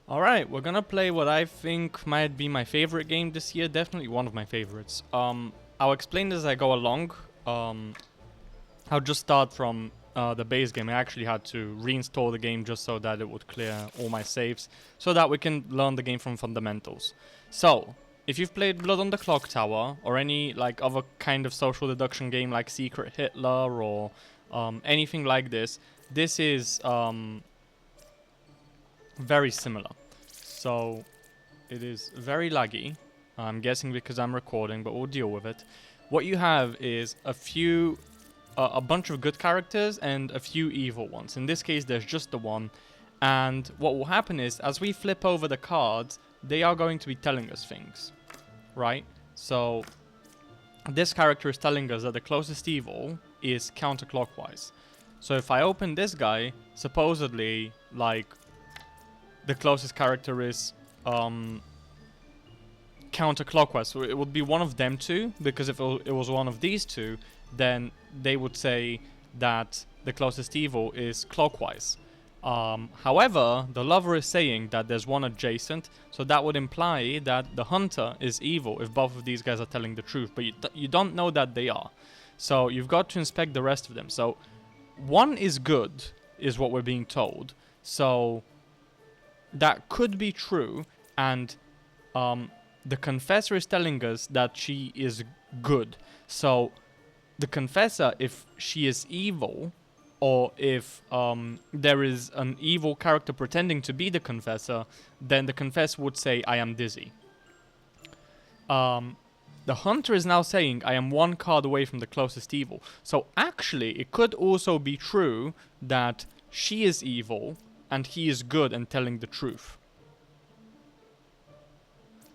Alright, we're gonna play what I think might be my favorite game this year, definitely one of my favorites. I'll explain as I go along. I'll just start from the base game. I actually had to reinstall the game just so that it would clear all my saves, so that we can learn the game from fundamentals. So, if you've played Blood on the Clock Tower, or any like other kind of social deduction game like Secret Hitler, or anything like this, this is very similar. So it is very laggy. I'm guessing because I'm recording, but we'll deal with it. What you have is a bunch of good characters and a few evil ones. In this case, there's just the one. And what will happen is, as we flip over the cards, they are going to be telling us things, right? So this character is telling us that the closest evil is counterclockwise. So if I open this guy, supposedly, like, the closest character is counterclockwise. So it would be one of them two, because if it was one of these two, then they would say that the closest evil is clockwise. However, the lover is saying that there's one adjacent, so that would imply that the hunter is evil if both of these guys are telling the truth, but you don't know that they are. So you've got to inspect the rest of them. So one is good, is what we're being told. So that could be true, and the confessor is telling us that she is good. So the confessor, if she is evil, or if there is an evil character pretending to be the confessor, then the confessor would say, I am dizzy. The hunter is now saying, I am one card away from the closest evil. So actually, it could also be true that she is evil and he is good and telling the truth.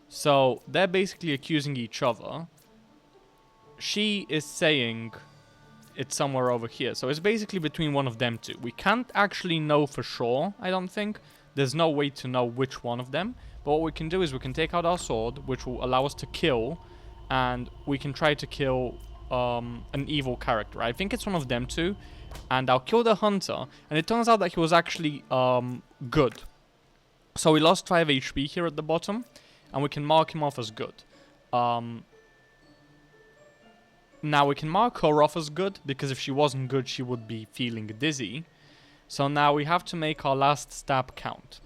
So they're basically accusing each other. She is saying it's somewhere over here. So it's basically between one of them two. We can't actually know for sure, I don't think. There's no way to know which one of them. But what we can do is we can take out our sword, which will allow us to kill, and we can try to kill an evil character. I think it's one of them two. And I'll kill the hunter, and it turns out that he was actually good. So we lost 5 HP here at the bottom, and we can mark him off as good. Now we can mark her off as good, because if she wasn't good, she would be feeling dizzy. So now we have to make our last stab count.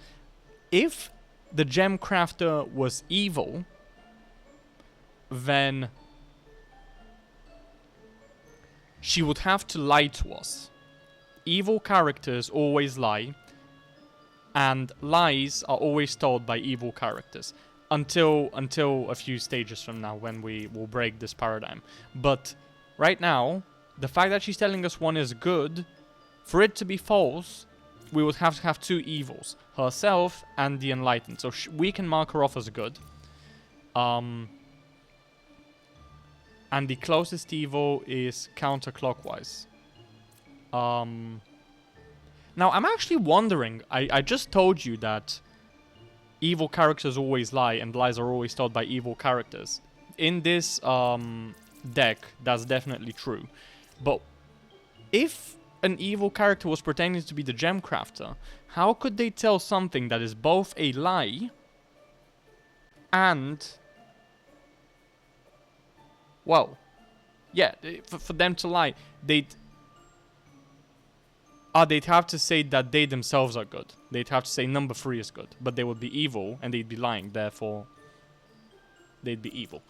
If the gem crafter was evil, then she would have to lie to us. Evil characters always lie, and lies are always told by evil characters. Until a few stages from now, when we will break this paradigm. But right now, the fact that she's telling us one is good, for it to be false, we would have to have two evils. Herself and the Enlightened. So we can mark her off as good. And the closest evil is counterclockwise. Now, I'm actually wondering, I just told you that evil characters always lie, and lies are always told by evil characters. In this deck, that's definitely true. But if an evil character was pretending to be the gem crafter, how could they tell something that is both a lie and... well, yeah, for them to lie, they'd have to say that they themselves are good. They'd have to say number 3 is good, but they would be evil and they'd be lying, therefore they'd be evil.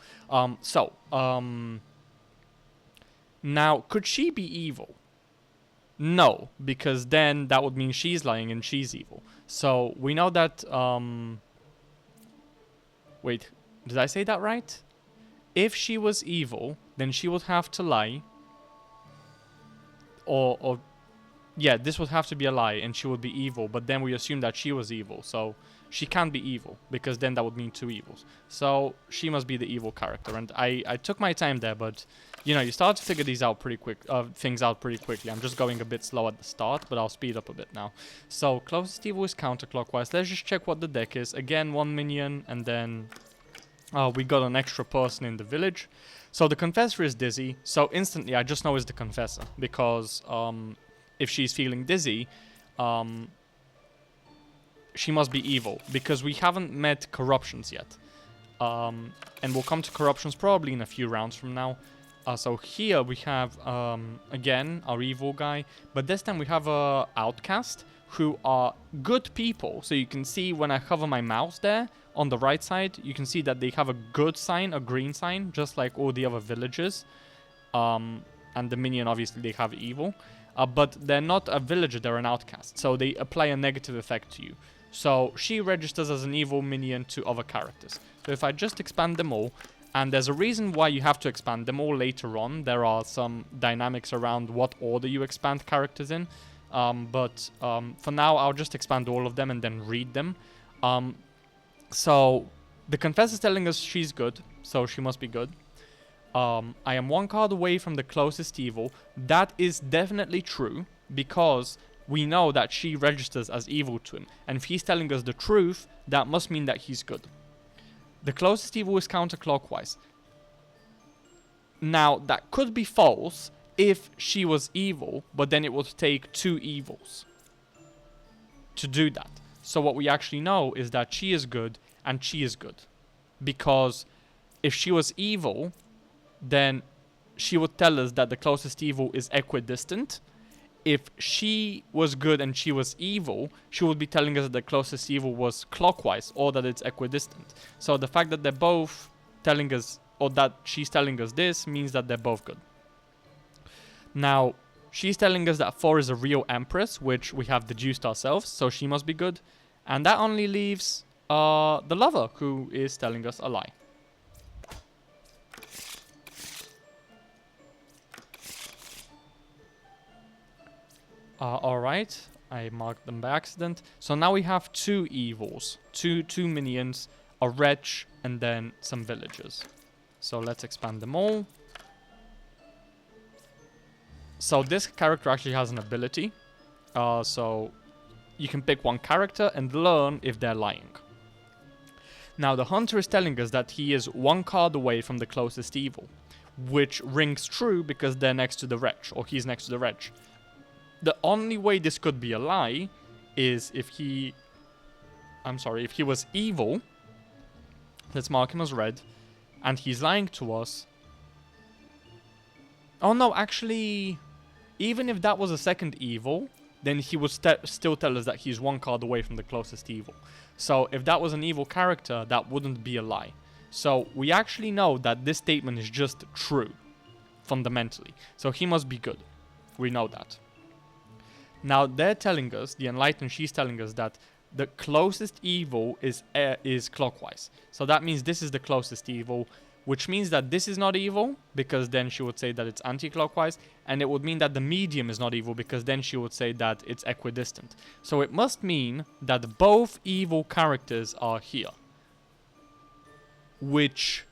Now, could she be evil? No, because then that would mean she's lying and she's evil. So we know that, wait, did I say that right? If she was evil, then she would have to lie, or yeah, this would have to be a lie, and she would be evil, but then we assume that she was evil, so she can't be evil, because then that would mean two evils. So she must be the evil character, and I took my time there, but, you know, you start to figure these out pretty quick, things out pretty quickly. I'm just going a bit slow at the start, but I'll speed up a bit now. So, closest evil is counterclockwise. Let's just check what the deck is. Again, 1 minion, and then we got an extra person in the village. So the confessor is dizzy, so instantly I just know it's the confessor, because if she's feeling dizzy, she must be evil, because we haven't met corruptions yet. And we'll come to corruptions probably in a few rounds from now. So here we have, again, our evil guy, but this time we have a outcast who are good people. So you can see when I hover my mouse there on the right side, you can see that they have a good sign, a green sign, just like all the other villagers. And the minion, obviously, they have evil. But they're not a villager, they're an outcast. So they apply a negative effect to you. So she registers as an evil minion to other characters. So if I just expand them all, and there's a reason why you have to expand them all later on. There are some dynamics around what order you expand characters in. But for now, I'll just expand all of them and then read them. So the Confessor's telling us she's good, so she must be good. I am one card away from the closest evil. That is definitely true, because we know that she registers as evil to him. And if he's telling us the truth, that must mean that he's good. The closest evil is counterclockwise. Now, that could be false if she was evil, but then it would take 2 evils to do that. So what we actually know is that she is good and she is good. Because if she was evil, then she would tell us that the closest evil is equidistant. If she was good and she was evil, she would be telling us that the closest evil was clockwise, or that it's equidistant. So the fact that they're both telling us, or that she's telling us this, means that they're both good. Now, she's telling us that 4 is a real empress, which we have deduced ourselves, so she must be good. And that only leaves the lover, who is telling us a lie. Alright, I marked them by accident. So now we have 2 evils, two minions, a wretch, and then some villagers. So let's expand them all. So this character actually has an ability. So you can pick one character and learn if they're lying. Now the hunter is telling us that he is 1 card away from the closest evil, which rings true because they're next to the wretch, or he's next to the wretch. The only way this could be a lie is if he was evil. Let's mark him as red. And he's lying to us. Oh no, actually, even if that was a second evil, then he would still tell us that he's 1 card away from the closest evil. So if that was an evil character, that wouldn't be a lie. So we actually know that this statement is just true, fundamentally. So he must be good. We know that. Now they're telling us, the Enlightened, she's telling us that the closest evil is clockwise. So that means this is the closest evil, which means that this is not evil, because then she would say that it's anti-clockwise, and it would mean that the medium is not evil, because then she would say that it's equidistant. So it must mean that both evil characters are here, which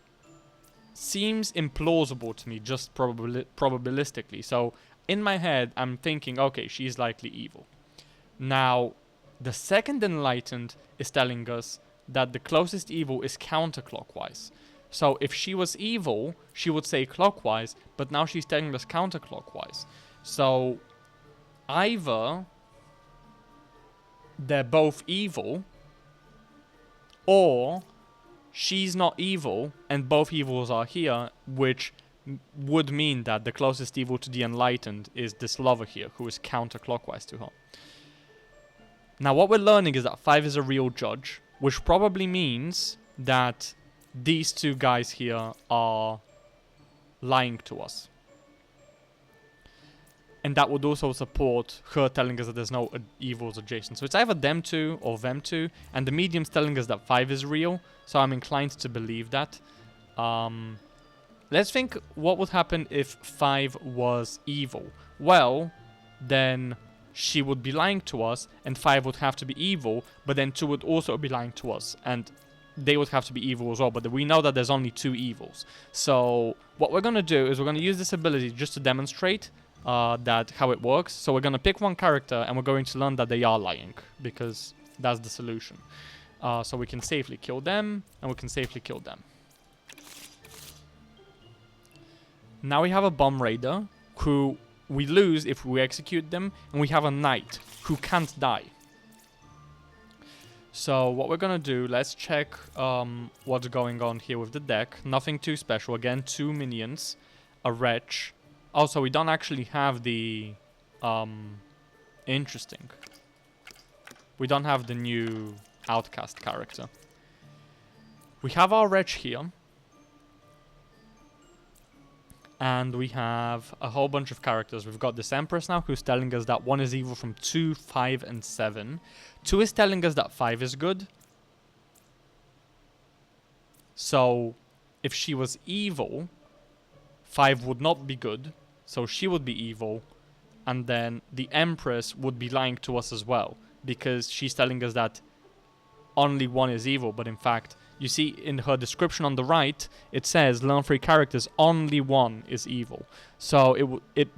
seems implausible to me, just probabilistically. So in my head, I'm thinking, okay, she's likely evil. Now, the second Enlightened is telling us that the closest evil is counterclockwise. So if she was evil, she would say clockwise, but now she's telling us counterclockwise. So either they're both evil, or she's not evil and both evils are here, which would mean that the closest evil to the Enlightened is this lover here, who is counterclockwise to her. Now what we're learning is that 5 is a real judge, which probably means that these 2 guys here are lying to us. And that would also support her telling us that there's no evils adjacent. So it's either them 2 or them 2, and the medium's telling us that 5 is real, so I'm inclined to believe that. Let's think what would happen if 5 was evil. Well, then she would be lying to us, and 5 would have to be evil, but then 2 would also be lying to us, and they would have to be evil as well, but we know that there's only 2 evils. So what we're going to do is we're going to use this ability just to demonstrate that how it works. So we're going to pick one character, and we're going to learn that they are lying, because that's the solution. So we can safely kill them, and we can safely kill them. Now we have a bomb raider, who we lose if we execute them, and we have a knight, who can't die. So what we're gonna do, let's check what's going on here with the deck. Nothing too special. Again, 2 minions, a wretch. Also, we don't actually have the interesting. We don't have the new outcast character. We have our wretch here. And we have a whole bunch of characters. We've got this Empress now, who's telling us that 1 is evil from 2, 5, and 7. 2 is telling us that 5 is good. So, if she was evil, 5 would not be good. So she would be evil. And then the Empress would be lying to us as well. Because she's telling us that only 1 is evil, but in fact... You see, in her description on the right, it says, learn 3 characters, only 1 is evil. So it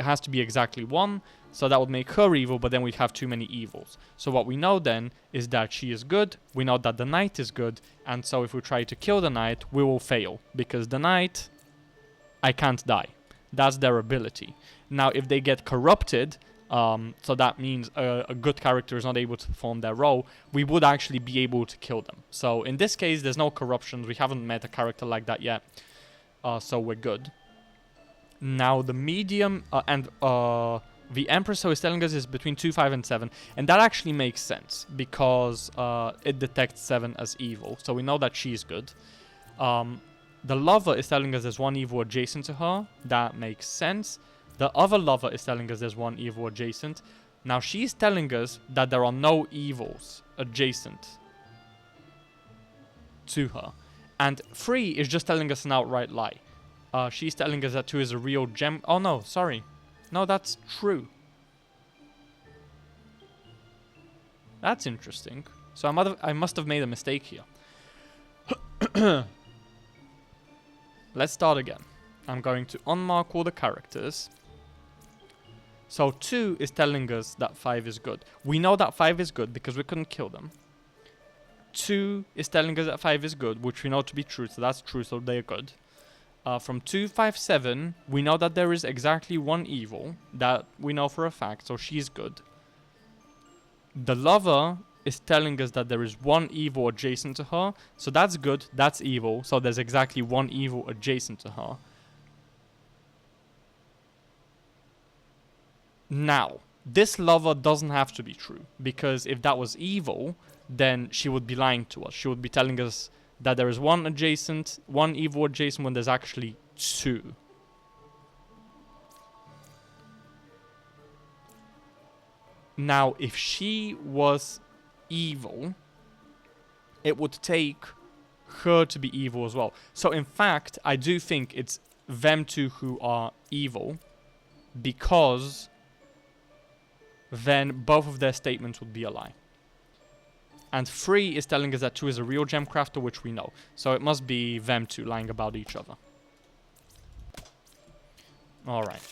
has to be exactly 1, so that would make her evil, but then we'd have too many evils. So what we know then is that she is good, we know that the knight is good, and so if we try to kill the knight, we will fail. Because the knight, I can't die. That's their ability. Now, if they get corrupted... so that means a good character is not able to perform their role, we would actually be able to kill them. So in this case, there's no corruptions. We haven't met a character like that yet. So we're good. Now the medium and the Empress, so is telling us, is between 2, 5, and 7. And that actually makes sense because it detects 7 as evil. So we know that she's good. The lover is telling us there's 1 evil adjacent to her. That makes sense. The other lover is telling us there's 1 evil adjacent. Now she's telling us that there are no evils adjacent to her. And 3 is just telling us an outright lie. She's telling us that 2 is a real gem... Oh no, sorry. No, that's true. That's interesting. So I must have made a mistake here. Let's start again. I'm going to unmark all the characters. So 2 is telling us that 5 is good. We know that 5 is good because we couldn't kill them. 2 is telling us that 5 is good, which we know to be true, so that's true, so they're good. From 2, 5, 7, we know that there is exactly 1 evil. That we know for a fact, so she's good. The lover is telling us that there is 1 evil adjacent to her, so that's good, that's evil, so there's exactly 1 evil adjacent to her. Now, this lover doesn't have to be true, because if that was evil, then she would be lying to us. She would be telling us that there is 1 evil adjacent when there's actually 2. Now, if she was evil, it would take her to be evil as well. So, in fact, I do think it's them 2 who are evil, because... then both of their statements would be a lie. And 3 is telling us that 2 is a real gem crafter, which we know. So it must be them 2 lying about each other. Alright.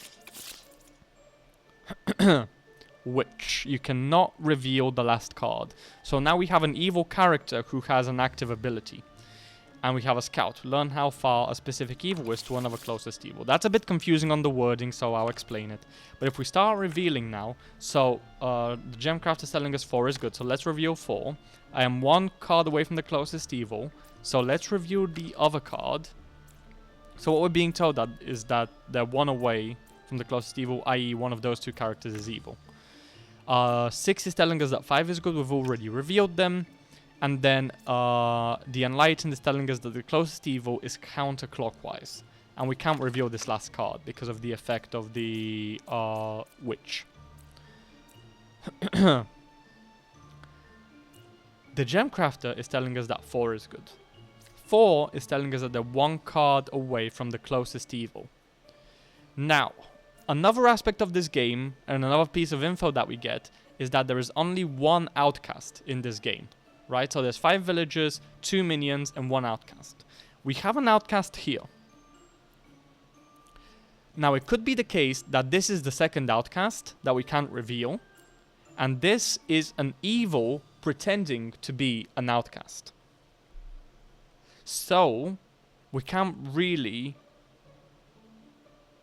Which you cannot reveal the last card. So now we have an evil character who has an active ability. And we have a scout. Learn how far a specific evil is to another closest evil. That's a bit confusing on the wording, so I'll explain it. But if we start revealing now, so the Gemcraft is telling us 4 is good, so let's reveal 4. I am 1 card away from the closest evil, so let's reveal the other card. So what we're being told is that they're 1 away from the closest evil, i.e. one of those 2 characters is evil. 6 is telling us that 5 is good, we've already revealed them. And then the Enlightened is telling us that the closest evil is counterclockwise. And we can't reveal this last card because of the effect of the Witch. The Gemcrafter is telling us that 4 is good. 4 is telling us that they're 1 card away from the closest evil. Now, another aspect of this game, and another piece of info that we get, is that there is only 1 outcast in this game. Right, so there's 5 villagers, 2 minions, and 1 outcast. We have an outcast here. Now, it could be the case that this is the second outcast that we can't reveal, and this is an evil pretending to be an outcast. So, we can't really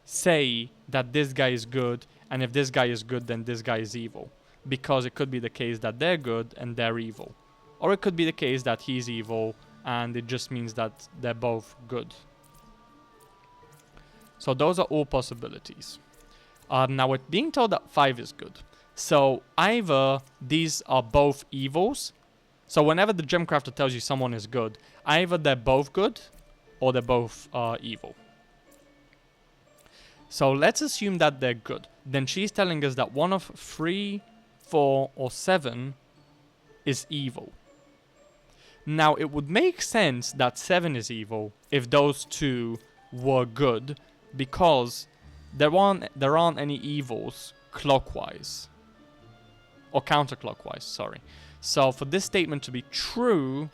say that this guy is good, and if this guy is good, then this guy is evil. Because it could be the case that they're good and they're evil. or it could be the case that he's evil and it just means that they're both good. So those are all possibilities. Now we're being told that 5 is good. So either these are both evils. So whenever the Gemcrafter tells you someone is good, either they're both good or they're both evil. So let's assume that they're good. Then she's telling us that one of 3, 4, or 7 is evil. Now it would make sense that 7 is evil if those two were good, because there aren't any evils clockwise. Or counterclockwise, sorry. So for this statement to be true,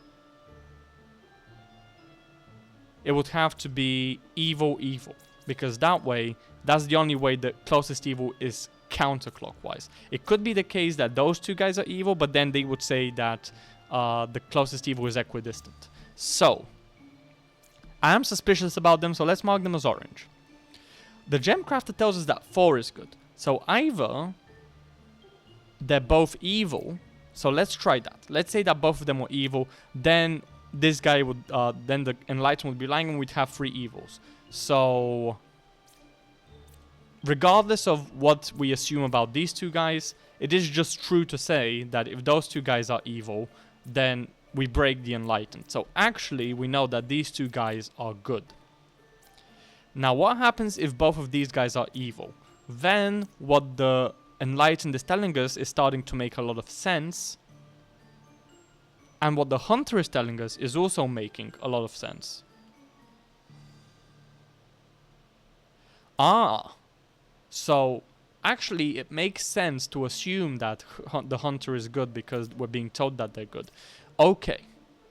it would have to be evil, evil. Because that way, that's the only way the closest evil is counterclockwise. It could be the case that those two guys are evil, but then they would say that the closest evil is equidistant. So, I am suspicious about them, so let's mark them as orange. The Gemcrafter tells us that 4 is good. So either they're both evil. So let's try that. Let's say that both of them were evil. Then this guy would, then the Enlightenment would be lying and we'd have 3 evils. So, regardless of what we assume about these two guys, it is just true to say that if those two guys are evil, then we break the Enlightened. So actually, we know that these two guys are good. Now, what happens if both of these guys are evil? Then, what the Enlightened is telling us is starting to make a lot of sense. And what the Hunter is telling us is also making a lot of sense. So actually it makes sense to assume that the Hunter is good because we're being told that they're good. Okay,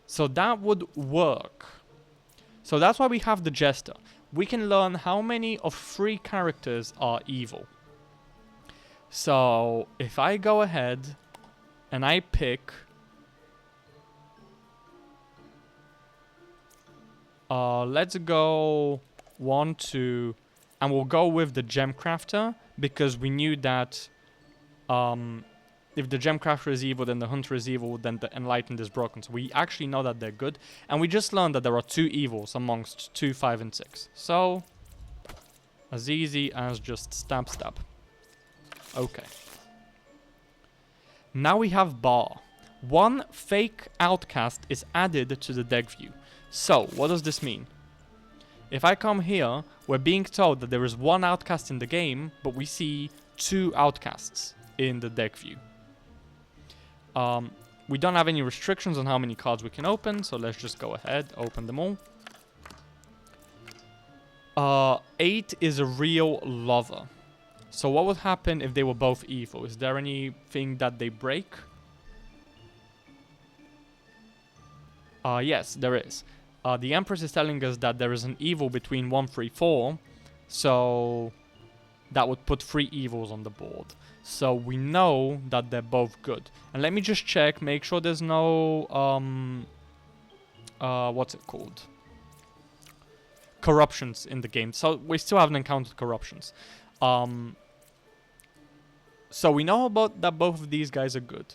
so that would work. So that's why we have the Jester. We can learn how many of 3 characters are evil. So if I go ahead and I pick let's go 1, 2, and we'll go with the Gemcrafter, because we knew that if the Gemcrafter is evil, then the Hunter is evil, then the Enlightened is broken. So we actually know that they're good. And we just learned that there are 2 evils amongst 2, 5, and 6. So, as easy as just stab, stab. Okay. Now we have Bar. 1 fake outcast is added to the deck view. So, what does this mean? If I come here, we're being told that there is 1 outcast in the game, but we see 2 outcasts in the deck view. We don't have any restrictions on how many cards we can open, so let's just go ahead, open them all. 8 is a real lover. So what would happen if they were both evil? Is there anything that they break? Yes, there is. The Empress is telling us that there is an evil between 1, 3, 4. So that would put 3 evils on the board. So we know that they're both good. And let me just check, make sure there's no what's it called? Corruptions in the game. So we still haven't encountered corruptions. So we know about that both of these guys are good.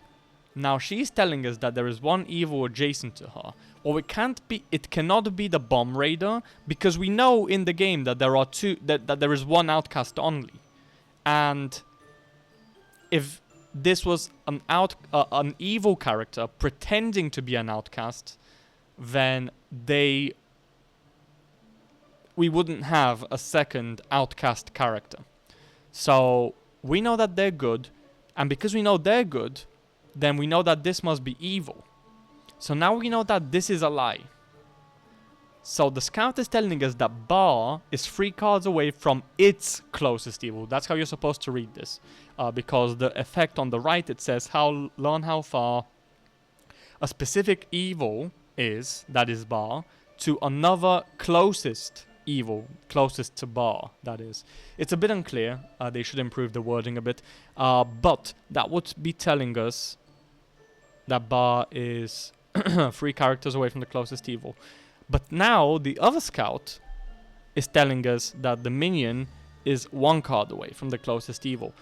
Now she's telling us that there is 1 evil adjacent to her. Or it cannot be the Bomb Raider, because we know in the game that there are 2, that there is 1 outcast only. And if this was an evil character pretending to be an outcast, then we wouldn't have a second outcast character. So we know that they're good, and because we know they're good, then we know that this must be evil. So now we know that this is a lie. So the scout is telling us that Bar is 3 cards away from its closest evil. That's how you're supposed to read this. Because the effect on the right, it says learn how far a specific evil is, that is Bar, to another closest evil, closest to Bar, that is. It's a bit unclear. They should improve the wording a bit. But that would be telling us that Bar is 3 characters away from the closest evil. But now the other scout is telling us that the minion is 1 card away from the closest evil.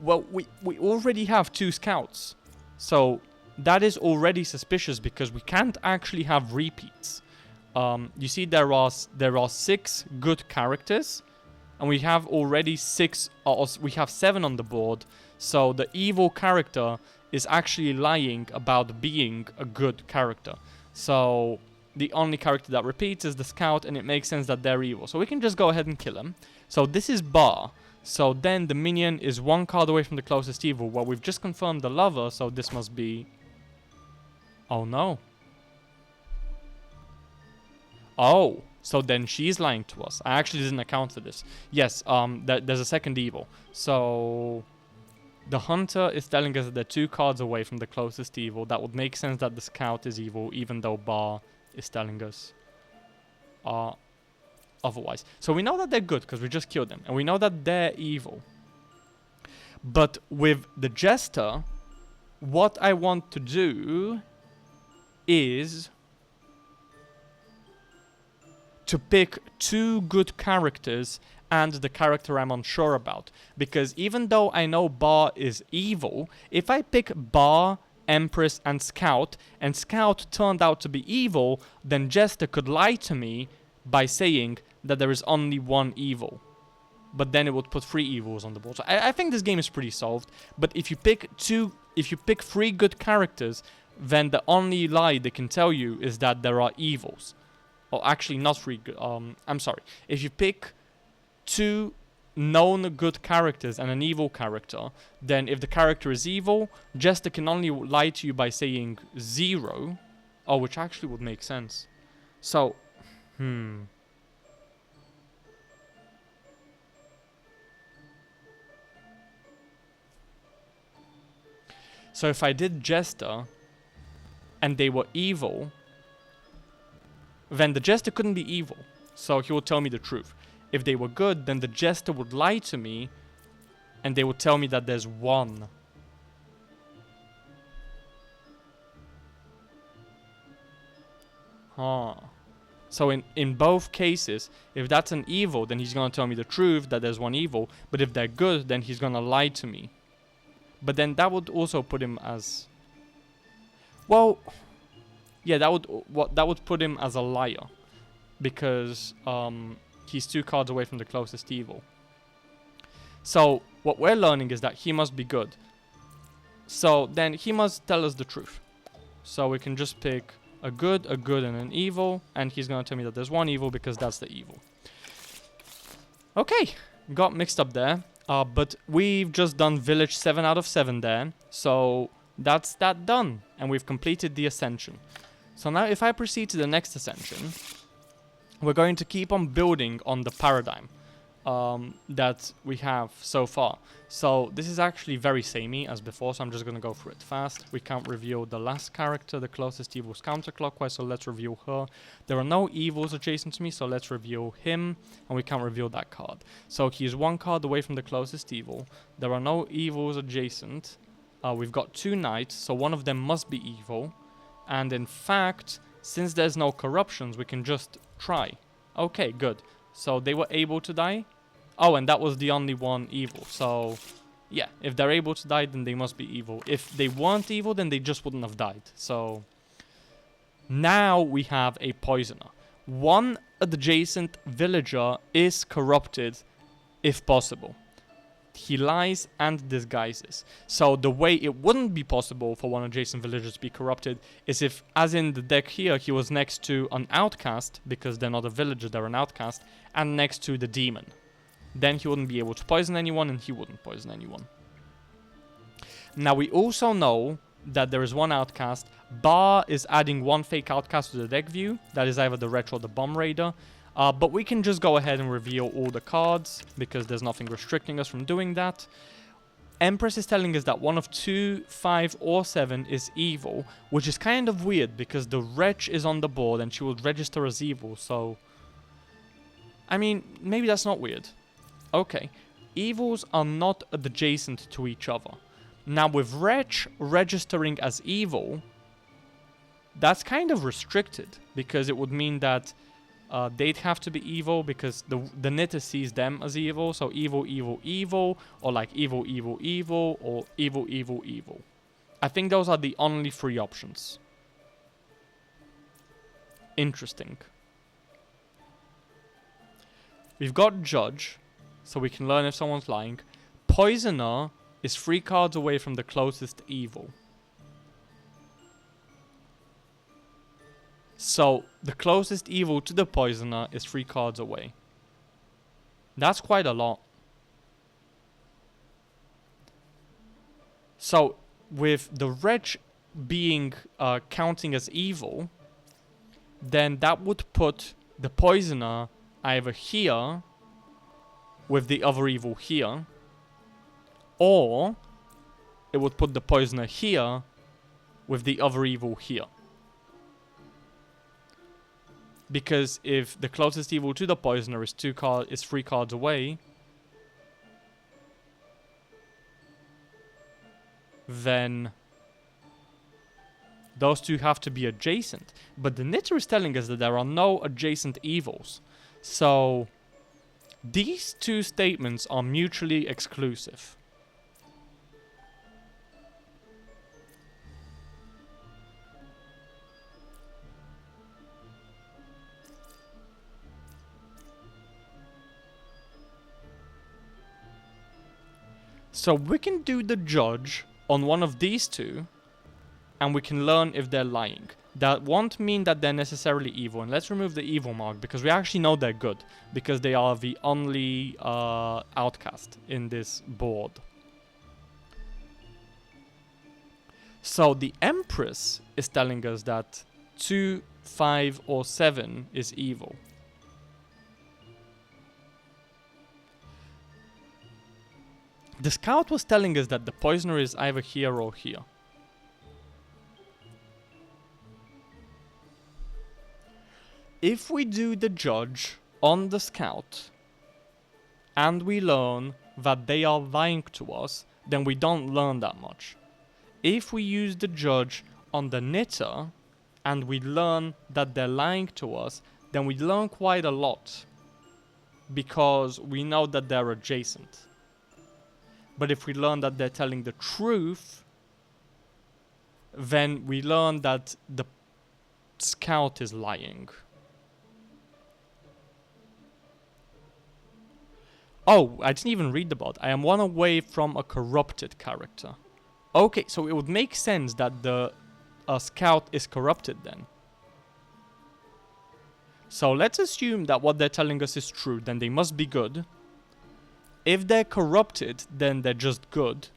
Well, we already have 2 scouts. So that is already suspicious because we can't actually have repeats. You see, there are 6 good characters, and we have already 6, or we have 7 on the board. So the evil character is actually lying about being a good character. So the only character that repeats is the scout, and it makes sense that they're evil. So we can just go ahead and kill him. So this is Bar. So then the minion is 1 card away from the closest evil. Well, we've just confirmed the lover, so this must be... Oh no. Oh, so then she's lying to us. I actually didn't account for this. Yes, there's a second evil. So the hunter is telling us that they're 2 cards away from the closest evil. That would make sense that the scout is evil, even though Bar is telling us otherwise. So we know that they're good because we just killed them, and we know that they're evil. But with the jester, what I want to do is to pick 2 good characters and the character I'm unsure about. Because even though I know Bar is evil, if I pick Bar, Empress, and Scout turned out to be evil, then Jester could lie to me by saying that there is only 1 evil. But then it would put 3 evils on the board. So I think this game is pretty solved. But if you pick 3 good characters, then the only lie they can tell you is that there are evils. Or actually, not 3 good. I'm sorry. If you pick 2 known good characters and an evil character, then if the character is evil, Jester can only lie to you by saying 0. Oh, which actually would make sense. So, So if I did Jester and they were evil, then the Jester couldn't be evil, so he would tell me the truth. If they were good, then the Jester would lie to me, and they would tell me that there's 1. Huh. So in both cases, if that's an evil, then he's gonna tell me the truth, that there's 1 evil, but if they're good, then he's gonna lie to me. But then that would also put him as... Well... Yeah, that would put him as a liar, because he's 2 cards away from the closest evil. So what we're learning is that he must be good. So then he must tell us the truth. So we can just pick a good, and an evil, and he's gonna tell me that there's 1 evil because that's the evil. Okay, got mixed up there, but we've just done village 7 out of 7 there. So that's that done, and we've completed the ascension. So now if I proceed to the next ascension, we're going to keep on building on the paradigm that we have so far. So this is actually very samey as before, so I'm just going to go through it fast. We can't reveal the last character, the closest evil is counterclockwise, so let's reveal her. There are no evils adjacent to me, so let's reveal him, and we can't reveal that card. So he is 1 card away from the closest evil. There are no evils adjacent. We've got 2 knights, so one of them must be evil. And in fact, since there's no corruptions, we can just try. Okay, good. So they were able to die. Oh, and that was the only 1 evil. So, yeah, if they're able to die, then they must be evil. If they weren't evil, then they just wouldn't have died. So, now we have a poisoner. 1 adjacent villager is corrupted, if possible. He lies and disguises. So the way it wouldn't be possible for 1 adjacent villager to be corrupted is if, as in the deck here, he was next to an outcast, because they're not a villager, they're an outcast, and next to the demon. Then he wouldn't be able to poison anyone, and he wouldn't poison anyone. Now we also know that there is 1 outcast. Bar is adding 1 fake outcast to the deck view. That is either the Retro or the Bomb Raider. But we can just go ahead and reveal all the cards, because there's nothing restricting us from doing that. Empress is telling us that 1 of 2, 5, or 7 is evil, which is kind of weird, because the Wretch is on the board and she would register as evil, so... I mean, maybe that's not weird. Okay. Evils are not adjacent to each other. Now, with Wretch registering as evil, that's kind of restricted, because it would mean that they'd have to be evil, because the knitter sees them as evil. So evil, evil, evil, or like evil, evil, evil, or evil, evil, evil. I think those are the only 3 options. Interesting. We've got Judge, so we can learn if someone's lying. Poisoner is 3 cards away from the closest evil. So, the closest evil to the Poisoner is 3 cards away. That's quite a lot. So, with the Wretch being counting as evil, then that would put the Poisoner either here, with the other evil here, or it would put the Poisoner here, with the other evil here. Because if the closest evil to the Poisoner is 3 cards away, then those 2 have to be adjacent. But the Knitter is telling us that there are no adjacent evils. So these 2 statements are mutually exclusive. So we can do the Judge on one of these 2, and we can learn if they're lying. That won't mean that they're necessarily evil, and let's remove the evil mark, because we actually know they're good, because they are the only outcast in this board. So the Empress is telling us that 2, 5, or 7 is evil. The Scout was telling us that the Poisoner is either here or here. If we do the Judge on the Scout, and we learn that they are lying to us, then we don't learn that much. If we use the Judge on the Knitter, and we learn that they're lying to us, then we learn quite a lot, because we know that they're adjacent. But if we learn that they're telling the truth, then we learn that the Scout is lying. Oh, I didn't even read about. I am 1 away from a corrupted character. Okay, so it would make sense that the Scout is corrupted then. So let's assume that what they're telling us is true, then they must be good. If they're corrupted, then they're just good.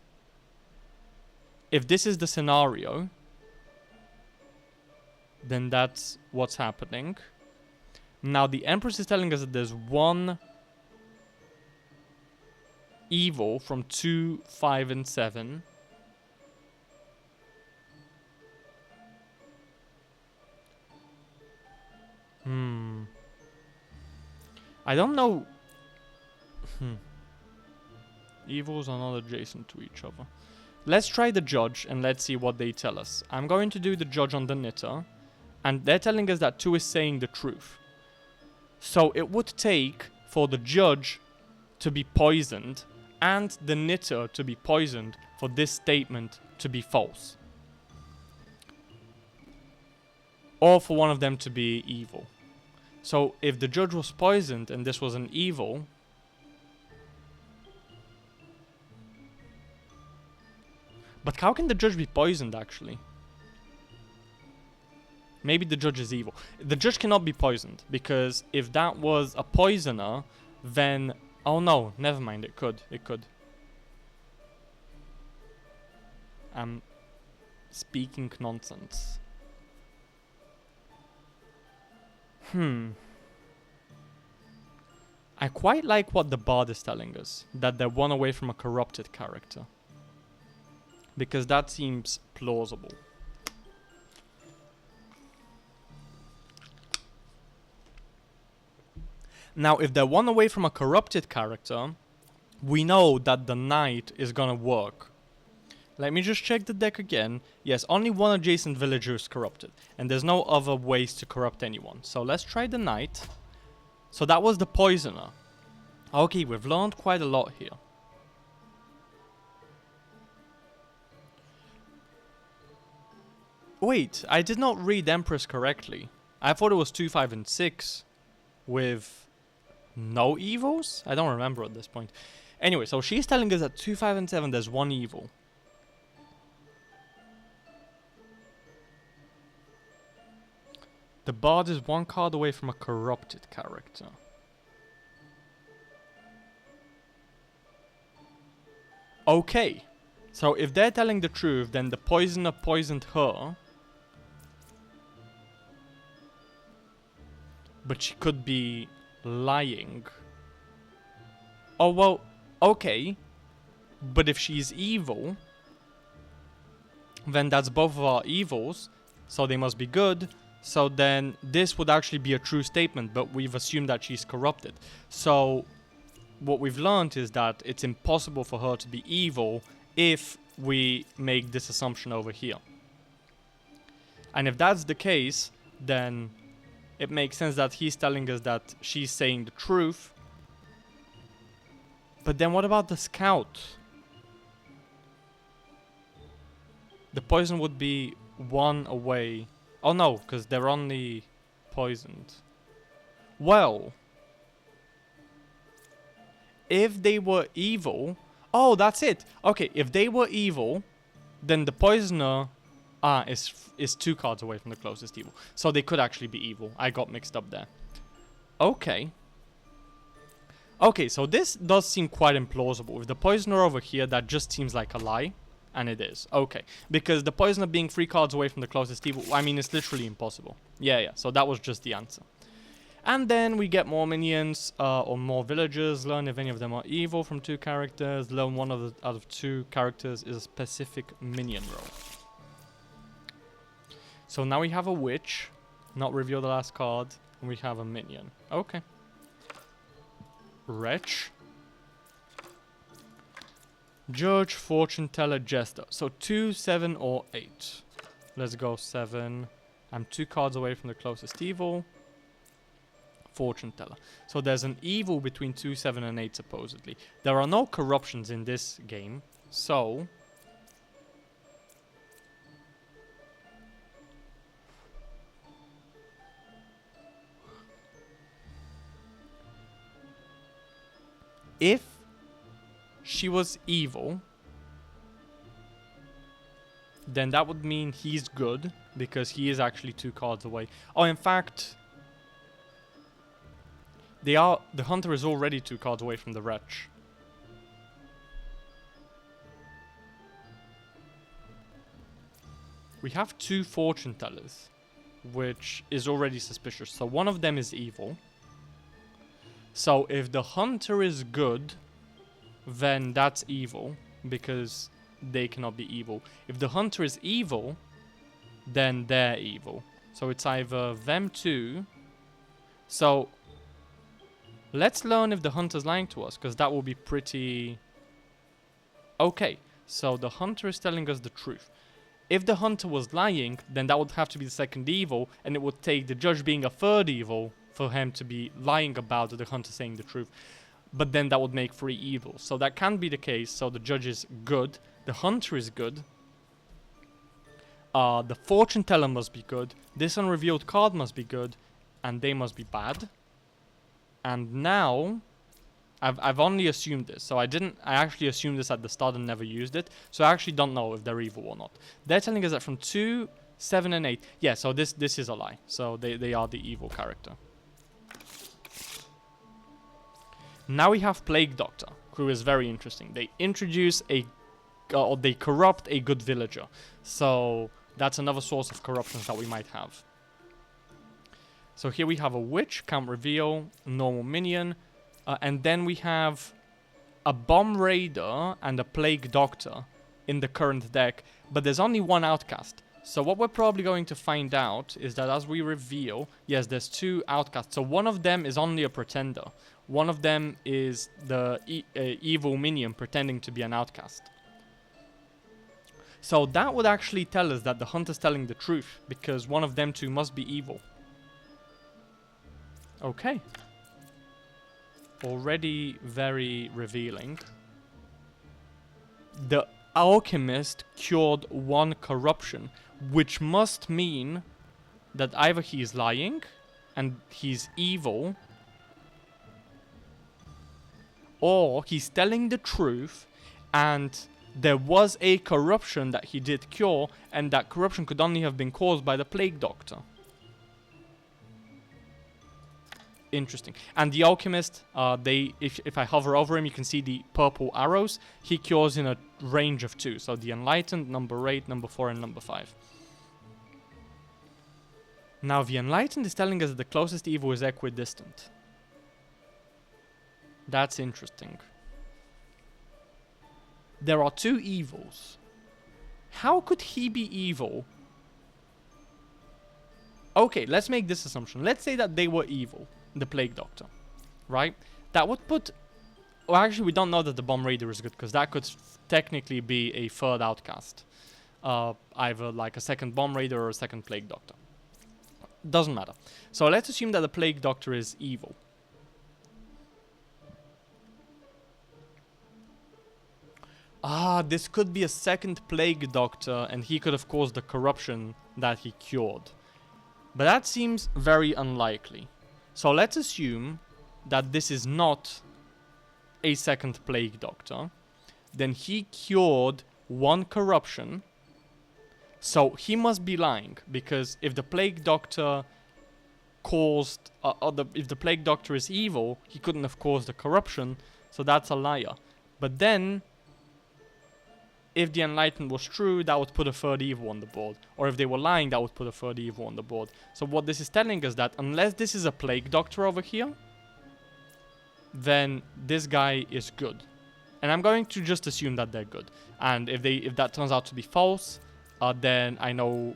If this is the scenario, then that's what's happening. Now the Empress is telling us that there's 1 evil from 2, 5, and 7. I don't know. Evils are not adjacent to each other. Let's try the Judge and let's see what they tell us. I'm going to do the Judge on the Knitter, and they're telling us that 2 is saying the truth. So it would take for the Judge to be poisoned and the Knitter to be poisoned for this statement to be false. Or for one of them to be evil. So if the Judge was poisoned and this was an evil, but how can the Judge be poisoned, actually? Maybe the Judge is evil. The Judge cannot be poisoned, because if that was a poisoner, then... Oh no, never mind, it could. It could. I'm speaking nonsense. I quite like what the Bard is telling us, that they're 1 away from a corrupted character. Because that seems plausible. Now, if they're 1 away from a corrupted character, we know that the Knight is gonna work. Let me just check the deck again. Yes, only 1 adjacent villager is corrupted, and there's no other ways to corrupt anyone. So let's try the Knight. So that was the Poisoner. Okay, we've learned quite a lot here. Wait, I did not read Empress correctly. I thought it was 2, 5, and 6 with no evils? I don't remember at this point. Anyway, so she's telling us that 2, 5, and 7 there's one evil. The Bard is one card away from a corrupted character. Okay. So if they're telling the truth, then the poisoner poisoned her. But she could be lying. Oh, well, okay. But if she's evil, then that's both of our evils. So they must be good. So then this would actually be a true statement, but we've assumed that she's corrupted. So what we've learned is that it's impossible for her to be evil if we make this assumption over here. And if that's the case, then it makes sense that he's telling us that she's saying the truth. But then what about the scout? The poison would be one away. Oh no, because they're only poisoned. Well, if they were evil... Oh, that's it. Okay, if they were evil, then the poisoner is 2 cards away from the closest evil. So they could actually be evil. I got mixed up there. Okay. Okay, so this does seem quite implausible. With the poisoner over here, that just seems like a lie. And it is. Okay. Because the poisoner being 3 cards away from the closest evil, I mean, it's literally impossible. Yeah. So that was just the answer. And then we get more minions or more villagers. Learn if any of them are evil from 2 characters. Learn one out of 2 characters is a specific minion role. So now we have a witch. Not reveal the last card. And we have a minion. Okay. Wretch. Judge, fortune teller, jester. So 2, 7, or 8. Let's go 7. I'm 2 cards away from the closest evil. Fortune teller. So there's an evil between 2, 7, and 8 supposedly. There are no corruptions in this game. So... if she was evil, then that would mean he's good, because he is actually 2 cards away. Oh, in fact, the hunter is already 2 cards away from the wretch. We have 2 fortune tellers, which is already suspicious. So one of them is evil. So if the hunter is good, then that's evil, because they cannot be evil. If the hunter is evil, then they're evil. So it's either them 2. So let's learn if the hunter's lying to us, because that will be pretty... Okay, so the hunter is telling us the truth. If the hunter was lying, then that would have to be the second evil, and it would take the judge being a 3rd evil for him to be lying about the hunter saying the truth. But then that would make 3 evils. So that can be the case. So the judge is good. The hunter is good. The fortune teller must be good. This unrevealed card must be good. And they must be bad. And now... I've only assumed this. So I actually assumed this at the start and never used it. So I actually don't know if they're evil or not. They're telling us that from 2, 7, and 8. Yeah, so this is a lie. So they are the evil character. Now we have Plague Doctor, who is very interesting. They introduce or they corrupt a good villager. So that's another source of corruptions that we might have. So here we have a witch, can't reveal, normal minion. And then we have a bomb raider and a plague doctor in the current deck. But there's only one outcast. So what we're probably going to find out is that as we reveal, yes, there's 2 outcasts. So one of them is only a pretender. One of them is the evil minion pretending to be an outcast. So that would actually tell us that the hunter's telling the truth, because one of them 2 must be evil. Okay. Already very revealing. alchemist cured one corruption, which must mean that either he's lying and he's evil, or he's telling the truth and there was a corruption that he did cure, and that corruption could only have been caused by the Plague Doctor. Interesting. And the alchemist, if I hover over him, you can see the purple arrows. He cures in a range of 2. So the Enlightened, number 8, number 4, and number 5. Now the Enlightened is telling us that the closest evil is equidistant. That's interesting. There are 2 evils. How could he be evil? Okay, let's make this assumption. Let's say that they were evil, the Plague Doctor, right? That would put... Well, actually, we don't know that the Bomb Raider is good, because that could technically be a third outcast. Either like a second Bomb Raider or a second Plague Doctor. Doesn't matter. So let's assume that the Plague Doctor is evil. This could be a second Plague Doctor, and he could have caused the corruption that he cured. But that seems very unlikely. So let's assume that this is not a second Plague Doctor. Then he cured one corruption. So he must be lying, because if the Plague Doctor caused... if the Plague Doctor is evil, he couldn't have caused the corruption, so that's a liar. But then... if the Enlightened was true, that would put a third evil on the board. Or if they were lying, that would put a third evil on the board. So what this is telling us that unless this is a Plague Doctor over here, then this guy is good. And I'm going to just assume that they're good. And if that turns out to be false, then I know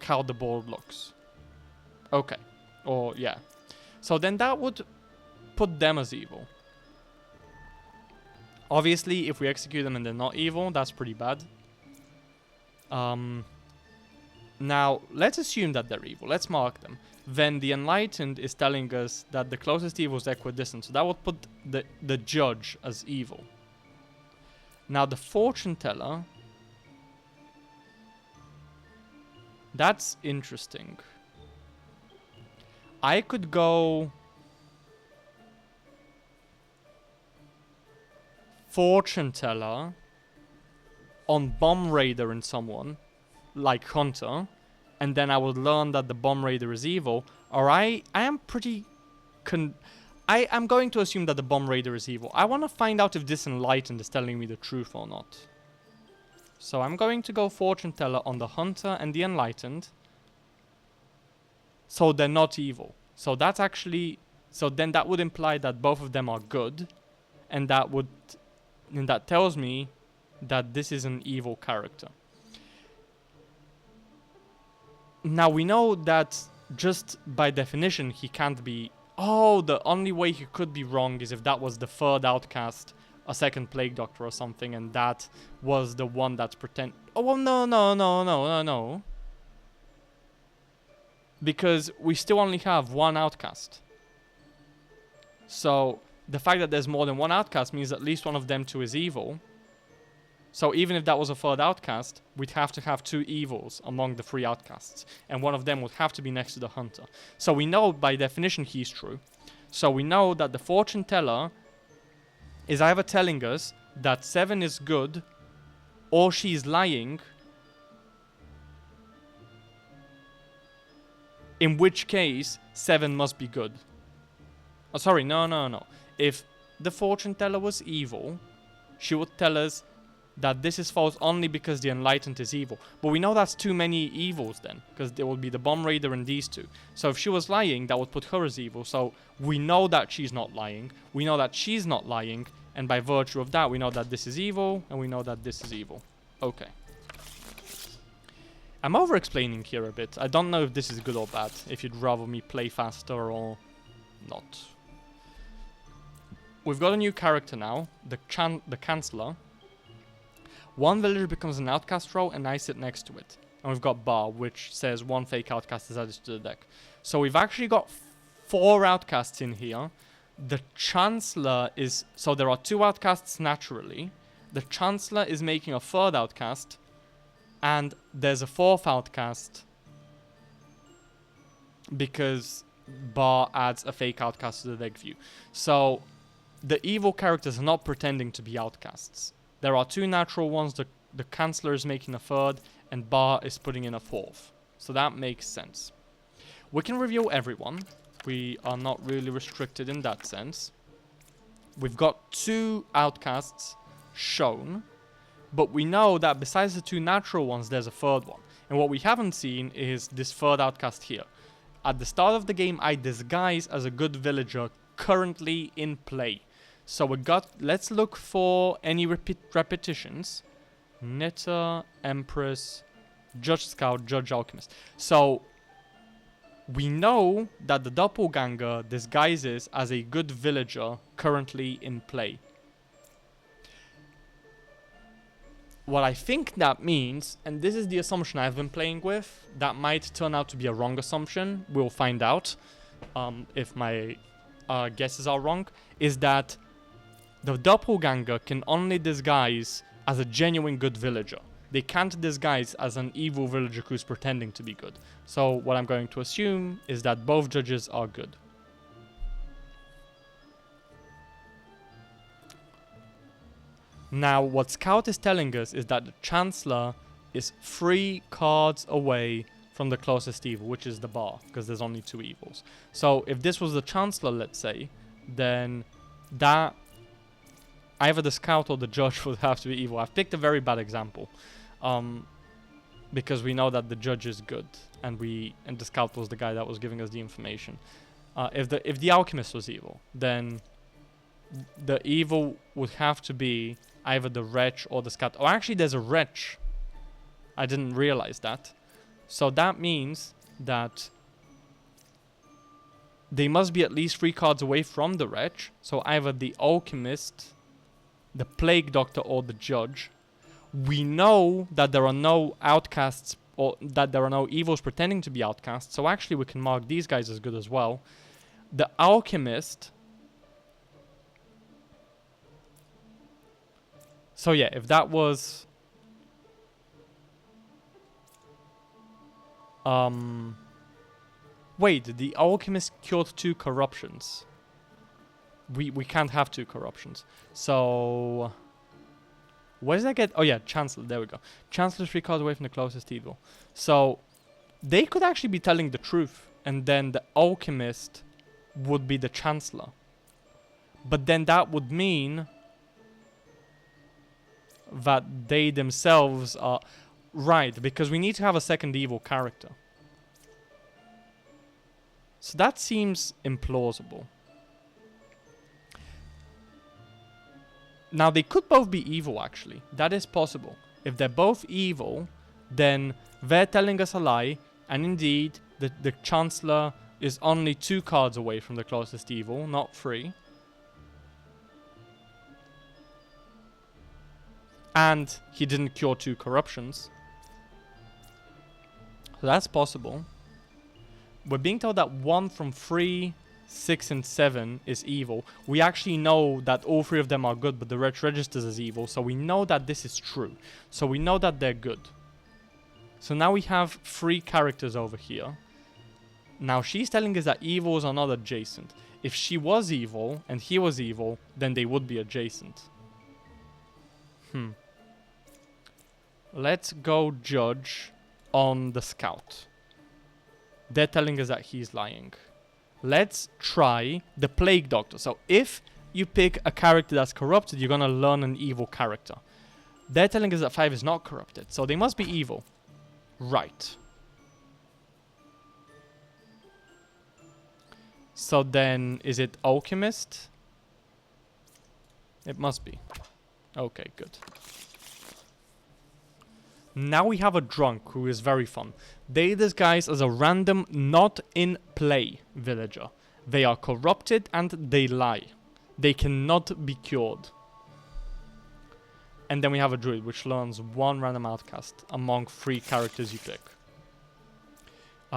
how the board looks. Okay. Or, yeah. So then that would put them as evil. Obviously, if we execute them and they're not evil, that's pretty bad. Now, let's assume that they're evil. Let's mark them. Then the Enlightened is telling us that the closest evil is equidistant. So that would put the Judge as evil. Now, the Fortune Teller... that's interesting. I could go... Fortune Teller on Bomb Raider in someone, like Hunter, and then I would learn that the Bomb Raider is evil, or I am pretty... I am going to assume that the Bomb Raider is evil. I want to find out if this Enlightened is telling me the truth or not. So I'm going to go Fortune Teller on the Hunter and the Enlightened. So they're not evil. So that's actually... so then that would imply that both of them are good, and that would... and that tells me that this is an evil character. Now we know that just by definition he can't be... oh, the only way he could be wrong is if that was the third outcast, a second Plague Doctor or something, and that was the one that's pretend... oh, well, no. Because we still only have one outcast. So... the fact that there's more than one outcast means at least one of them 2 is evil. So even if that was a third outcast, we'd have to have 2 evils among the 3 outcasts. And one of them would have to be next to the Hunter. So we know by definition he's true. So we know that the Fortune Teller is either telling us that 7 is good, or she's lying. In which case, 7 must be good. Oh, sorry, no. If the Fortune Teller was evil, she would tell us that this is false only because the Enlightened is evil. But we know that's too many evils then, because there will be the Bomb Raider and these 2. So if she was lying, that would put her as evil. So we know that she's not lying, we know that she's not lying, and by virtue of that, we know that this is evil, and we know that this is evil. Okay. I'm over-explaining here a bit. I don't know if this is good or bad, if you'd rather me play faster or not. We've got a new character now, the Chancellor. One villager becomes an outcast row and I sit next to it. And we've got Bar, which says 1 fake outcast is added to the deck. So we've actually got 4 outcasts in here. the Chancellor is... So there are 2 outcasts naturally. The Chancellor is making a 3rd outcast. And there's a 4th outcast. Because Bar adds a fake outcast to the deck view. So the evil characters are not pretending to be outcasts. There are 2 natural ones. The Chancellor is making a 3rd. And Bar is putting in a 4th. So that makes sense. We can reveal everyone. We are not really restricted in that sense. We've got 2 outcasts shown. But we know that besides the 2 natural ones, there's a 3rd one. And what we haven't seen is this 3rd outcast here. At the start of the game, I disguise as a good villager currently in play. So let's look for any repetitions. Netta, Empress, Judge Scout, Judge Alchemist. So we know that the Doppelganger disguises as a good villager currently in play. What I think that means, and this is the assumption I've been playing with, that might turn out to be a wrong assumption, we'll find out if my guesses are wrong, is that the Doppelganger can only disguise as a genuine good villager. They can't disguise as an evil villager who's pretending to be good. So what I'm going to assume is that both judges are good. Now, what Scout is telling us is that the Chancellor is 3 cards away from the closest evil, which is the Bar, because there's only 2 evils. So if this was the Chancellor, let's say, then that either the Scout or the Judge would have to be evil. I've picked a very bad example, because we know that the Judge is good, and the Scout was the guy that was giving us the information. If the Alchemist was evil, then the evil would have to be either the Wretch or the Scout. Oh, actually, there's a Wretch. I didn't realize that. So that means that they must be at least 3 cards away from the Wretch. So either the Alchemist, the Plague Doctor, or the Judge. We know that there are no outcasts, or that there are no evils pretending to be outcasts. So actually, we can mark these guys as good as well. The Alchemist... So yeah, if that was... Wait, the Alchemist cured 2 corruptions. We can't have 2 corruptions. So... Where does that get... Oh yeah, Chancellor, there we go. Chancellor 3 cards away from the closest evil. So, they could actually be telling the truth. And then the Alchemist would be the Chancellor. But then that would mean... that they themselves are... Right, because we need to have a second evil character. So that seems implausible. Now, they could both be evil, actually. That is possible. If they're both evil, then they're telling us a lie. And indeed, the Chancellor is only 2 cards away from the closest evil, not 3. And he didn't cure 2 corruptions. So that's possible. We're being told that 1 from 3, 6, and 7 is evil. We actually know that all 3 of them are good, but the Wretch registers as evil. So we know that this is true. So we know that they're good. So now we have 3 characters over here. Now she's telling us that evils are not adjacent. If she was evil and he was evil, then they would be adjacent. Let's go Judge on the Scout. They're telling us that he's lying. Let's try the Plague Doctor. So if you pick a character that's corrupted, you're going to learn an evil character. They're telling us that 5 is not corrupted, so they must be evil. Right. So then, is it Alchemist? It must be. Okay, good. Now we have a drunk who is very fun. They disguise as a random not in play villager. They are corrupted and they lie. They cannot be cured. And then we have a druid which learns 1 random outcast among 3 characters you pick.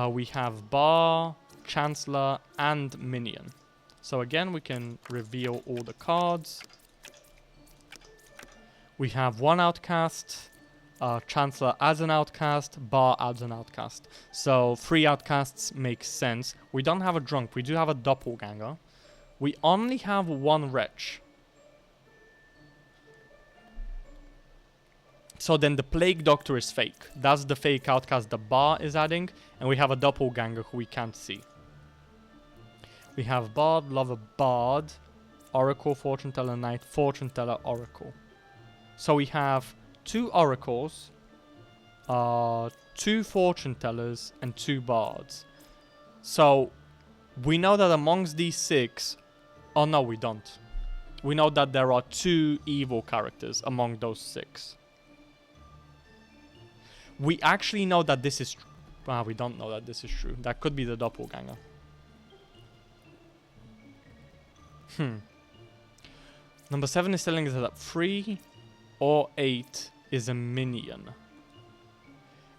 We have Bar, Chancellor, and Minion. So again, we can reveal all the cards. We have one outcast. Chancellor adds an outcast. Bar adds an outcast. So 3 outcasts makes sense. We don't have a drunk. We do have a doppelganger. We only have 1 wretch. So then the Plague Doctor is fake. That's the fake outcast the Bar is adding. And we have a doppelganger who we can't see. We have Bard, Lover, Bard, Oracle, Fortune Teller, Knight, Fortune Teller, Oracle. So we have 2 Oracles, 2 Fortune Tellers, and 2 Bards. So we know that amongst these 6... Oh no, we don't. We know that there are 2 evil characters among those 6. We actually know that this is... we don't know that this is true. That could be the doppelganger. Number 7 is telling us that 3 or 8 is a minion.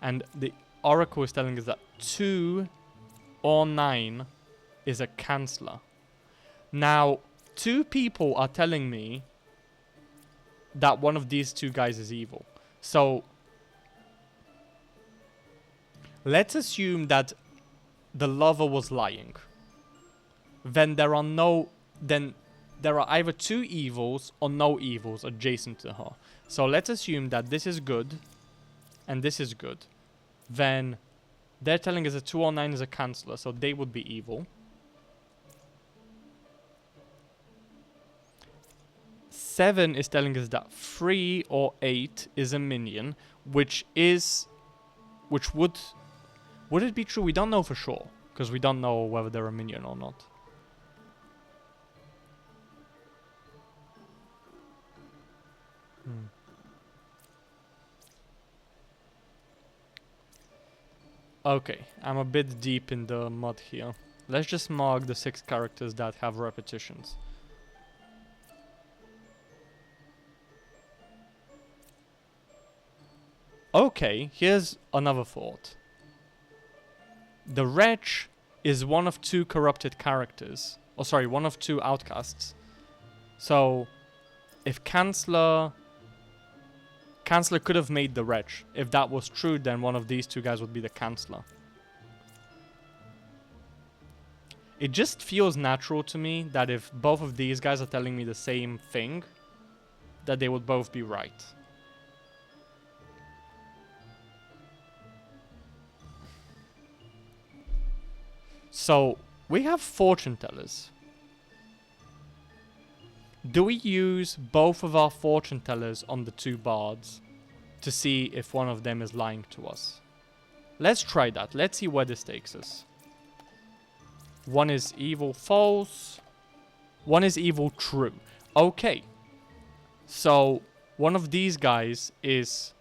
And the Oracle is telling us that 2 or 9 is a Chancellor. Now, 2 people are telling me that one of these 2 guys is evil. So, let's assume that the Lover was lying. Then there are either 2 evils or no evils adjacent to her. So let's assume that this is good and this is good. Then they're telling us that 2 or 9 is a Chancellor, so they would be evil. 7 is telling us that 3 or 8 is a minion, which would it be true? We don't know for sure, because we don't know whether they're a minion or not. Okay, I'm a bit deep in the mud here. Let's just mark the 6 characters that have repetitions. Okay, here's another thought. The Wretch is one of 2 corrupted characters. Oh, sorry, one of 2 outcasts. So, if Chancellor could have made the Wretch. If that was true, then one of these 2 guys would be the Chancellor. It just feels natural to me that if both of these guys are telling me the same thing, that they would both be right. So, we have Fortune Tellers. Do we use both of our Fortune Tellers on the 2 Bards to see if one of them is lying to us? Let's try that. Let's see where this takes us. One is evil false. One is evil true. Okay. So, one of these guys is...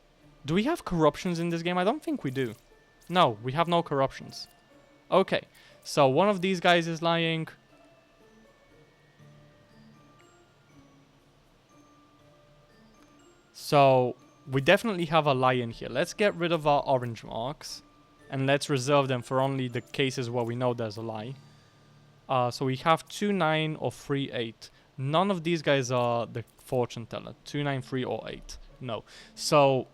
Do we have corruptions in this game? I don't think we do. No, we have no corruptions. Okay. So, one of these guys is lying... So, we definitely have a lie in here. Let's get rid of our orange marks. And let's reserve them for only the cases where we know there's a lie. So we have 2, 9 or 3, 8. None of these guys are the fortune teller. 2, 9, 3 or 8. No. So,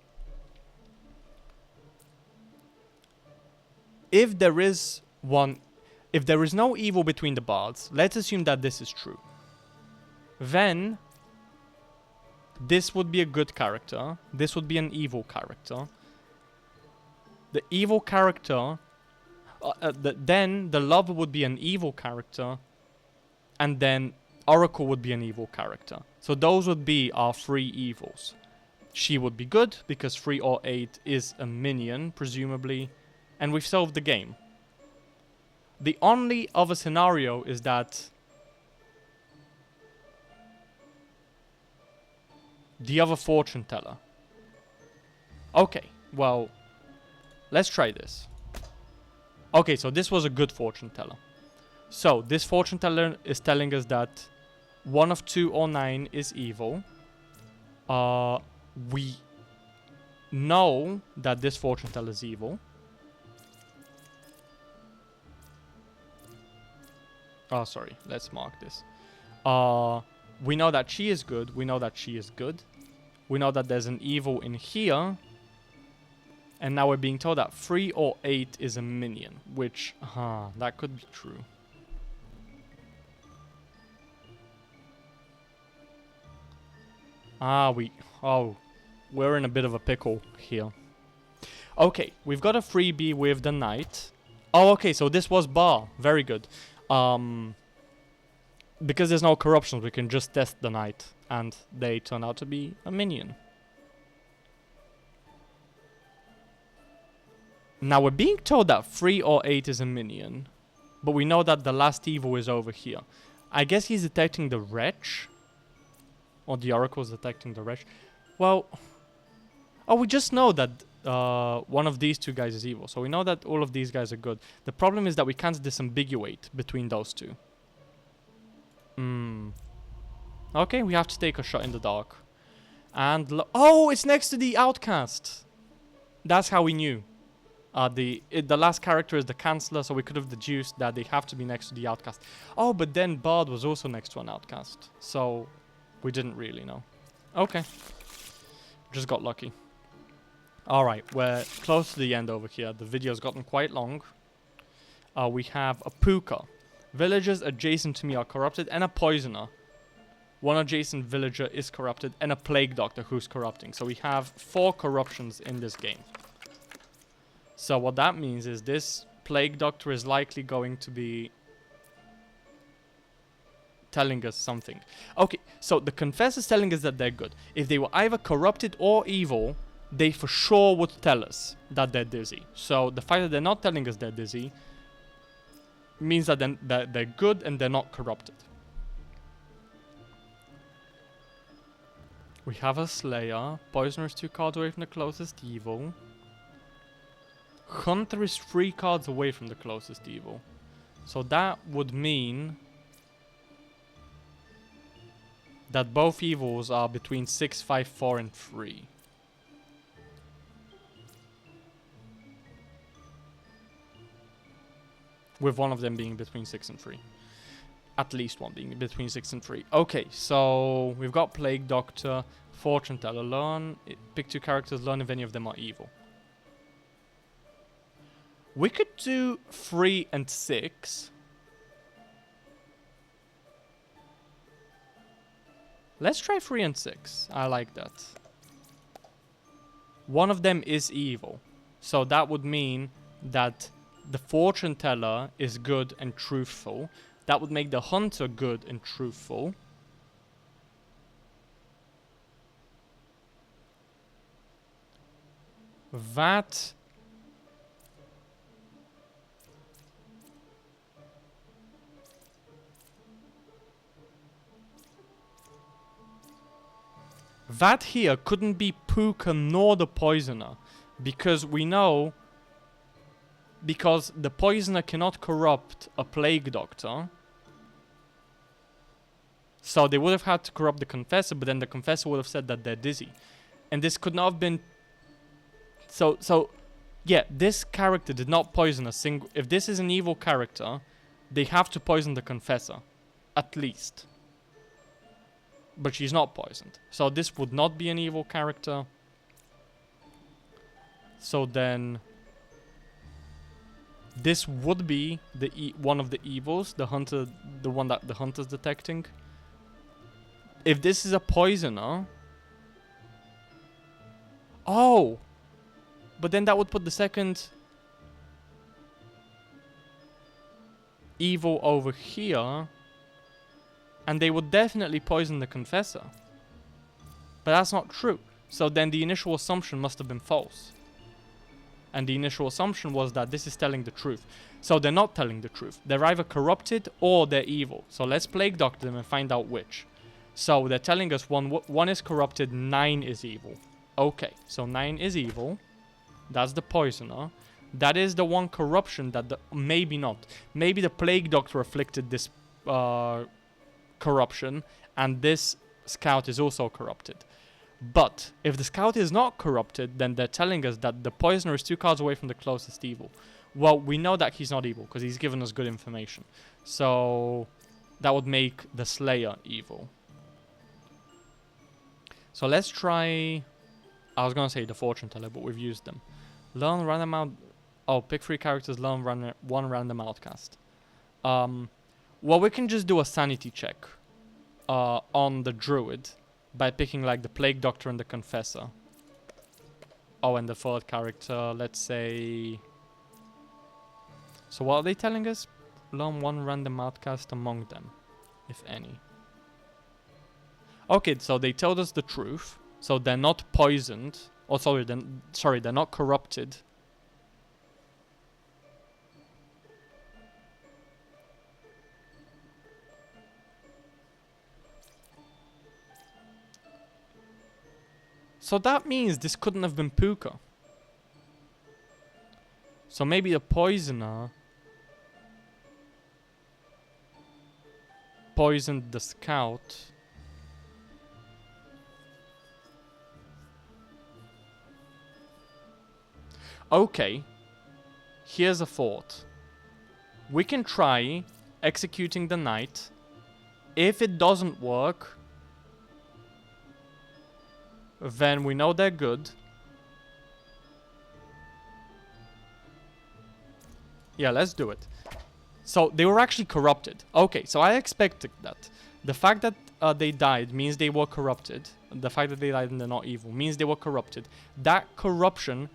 if there is no evil between the bards, let's assume that this is true. Then... this would be a good character. This would be an evil character. The evil character... then the lover would be an evil character. And then Oracle would be an evil character. So those would be our 3 evils. She would be good, because 3 or 8 is a minion, presumably. And we've solved the game. The only other scenario is that... the other fortune teller. Okay, well, let's try this. Okay, so this was a good fortune teller. So, this fortune teller is telling us that 1 of 2 or 9 is evil. We know that this fortune teller is evil. Oh, sorry. Let's mark this. We know that she is good. We know that she is good. We know that there's an evil in here. And now we're being told that 3 or 8 is a minion. Which, that could be true. We're in a bit of a pickle here. Okay, we've got a freebie with the knight. Oh, okay, so this was bar. Very good. Because there's no corruptions, we can just test the knight. And they turn out to be a minion. Now we're being told that 3 or 8 is a minion. But we know that the last evil is over here. I guess he's detecting the wretch. Or the oracle is detecting the wretch. Well... Oh, we just know that one of these two guys is evil. So we know that all of these guys are good. The problem is that we can't disambiguate between those two. Okay, we have to take a shot in the dark. And... oh, it's next to the outcast! That's how we knew. The last character is the Chancellor, so we could have deduced that they have to be next to the outcast. Oh, but then Bard was also next to an outcast. So, we didn't really know. Okay. Just got lucky. Alright, we're close to the end over here. The video's gotten quite long. We have a Puka. Villagers adjacent to me are corrupted, and a Poisoner. One adjacent villager is corrupted, and a Plague Doctor who's corrupting. So we have 4 corruptions in this game. So what that means is this Plague Doctor is likely going to be telling us something. Okay, so the Confessor is telling us that they're good. If they were either corrupted or evil, they for sure would tell us that they're dizzy. So the fact that they're not telling us they're dizzy means that they're good and they're not corrupted. We have a Slayer. Poisoner is 2 cards away from the closest evil. Hunter is 3 cards away from the closest evil. So that would mean that both evils are between 6, 5, 4 and 3. With one of them being between 6 and 3. At least one being between 6 and 3. Okay, so we've got Plague Doctor, Fortune Teller. Learn, pick 2 characters, learn if any of them are evil. We could do 3 and 6. Let's try 3 and 6. I like that. One of them is evil. So that would mean that the Fortune Teller is good and truthful. That would make the Hunter good and truthful. That here couldn't be Puka nor the Poisoner. Because we know... Because the Poisoner cannot corrupt a Plague Doctor. So they would have had to corrupt the Confessor, but then the Confessor would have said that they're dizzy. And this could not have been... So yeah, this character did not poison a single... If this is an evil character, they have to poison the Confessor. At least. But she's not poisoned. So this would not be an evil character. So then... This would be the one of the evils, the hunter, the one that the hunter's detecting. If this is a poisoner... Oh! But then that would put the second evil over here. And they would definitely poison the Confessor. But that's not true. So then the initial assumption must have been false. And the initial assumption was that this is telling the truth. So they're not telling the truth. They're either corrupted or they're evil. So let's Plague Doctor them and find out which. So they're telling us one is corrupted, 9 is evil. Okay, so 9 is evil. That's the Poisoner. That is the one corruption that maybe not. Maybe the Plague Doctor afflicted this corruption. And this scout is also corrupted. But if the scout is not corrupted, then they're telling us that the poisoner is 2 cards away from the closest evil. Well, we know that he's not evil because he's given us good information. So that would make the Slayer evil. So let's try... I was going to say the Fortune Teller, but we've used them. Learn random out... Oh, pick 3 characters, learn one random outcast. Well, we can just do a sanity check on the Druid by picking like the Plague Doctor and the Confessor. Oh, and the 3rd character, let's say... So what are they telling us? Learn one random outcast among them, if any. Okay, so they told us the truth. So they're not poisoned. Oh, sorry, they're not corrupted. So that means this couldn't have been Puka. So maybe the poisoner poisoned the scout. Okay, here's a thought. We can try executing the knight. If it doesn't work, then we know they're good. Yeah, let's do it. So they were actually corrupted. Okay, so I expected that. The fact that they died means they were corrupted. The fact that they died and they're not evil means they were corrupted. That corruption...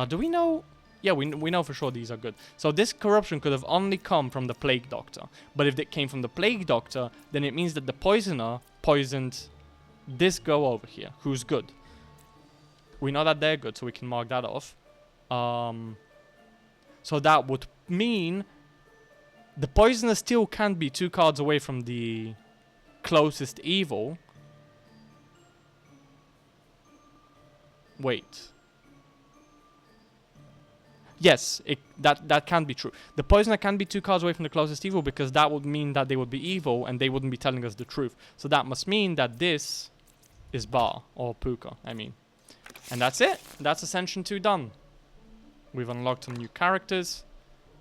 do we know? Yeah, we know for sure these are good. So this corruption could have only come from the Plague Doctor. But if it came from the Plague Doctor, then it means that the poisoner poisoned this girl over here, who's good. We know that they're good, so we can mark that off. So that would mean the poisoner still can't be 2 cards away from the closest evil. Wait. Yes, that can be true. The poisoner can be 2 cards away from the closest evil because that would mean that they would be evil and they wouldn't be telling us the truth. So that must mean that this is Ba, or Puka, I mean. And that's it. That's Ascension 2 done. We've unlocked some new characters.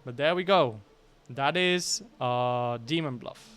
But there we go. That is Demon Bluff.